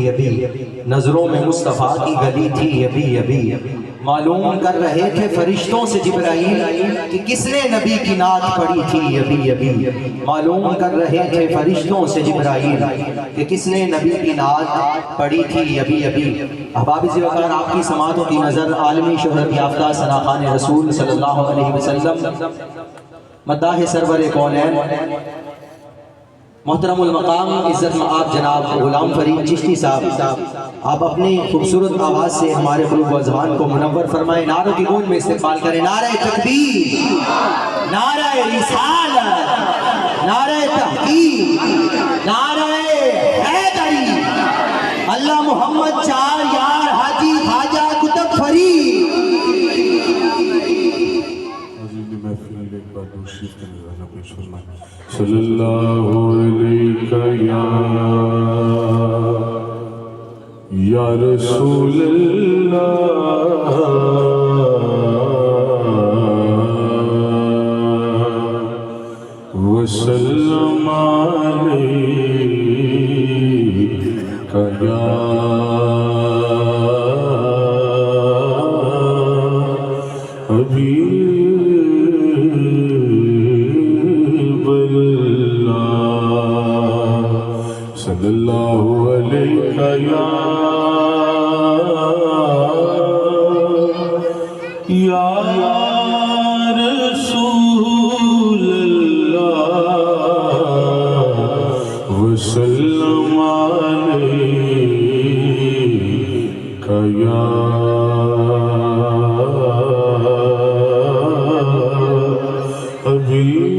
ابھی نظروں میں مصطفیٰ کی گلی تھی ابھی معلوم کر رہے تھے فرشتوں سے جبرائیل کہ کس نے نبی کی نعت پڑھی تھی ابھی معلوم کر رہے تھے فرشتوں سے جبرائیل کہ کس نے نبی کی نعت پڑھی تھی ابھی احباب ذی وقار، آپ کی سماعتوں کی نظر عالمی شہرت یافتہ ثناخوان رسول صلی اللہ علیہ وسلم مداح سرور کونین محترم المقام عزت مآب جناب غلام فرید چشتی صاحب، آپ اپنی خوبصورت آواز سے ہمارے قلوب و اذہان کو منور فرمائیں۔ نعروں کی گونج میں استقبال کریں۔ نعرہ تکبیر، نعرہ رسالت، نعرہ تحقیق، نعرہ حیدری، اللہ محمد چار یار حاجی خواجہ کتب فرید۔ صلی اللہ علیہ یا رسول اللہ وسلم علیہ یا حبیب صلی اللہ علیہ یا رسول اللہ وسلم علیہ یا حبیب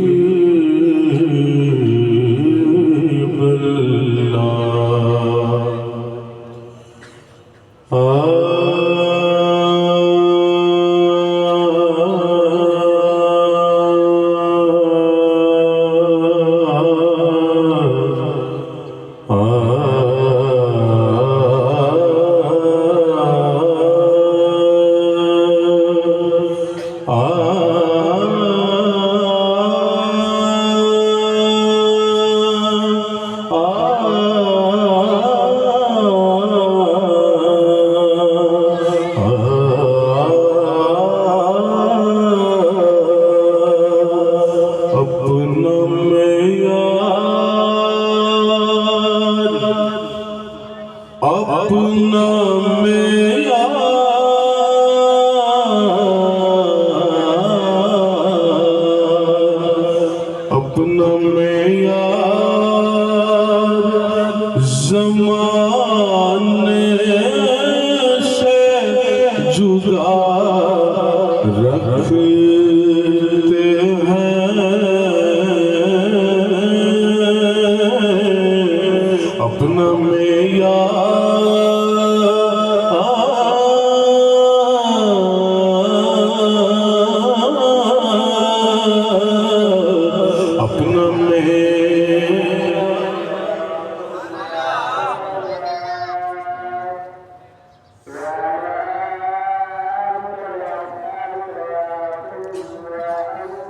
اپنا میرا اپنا میرا زمان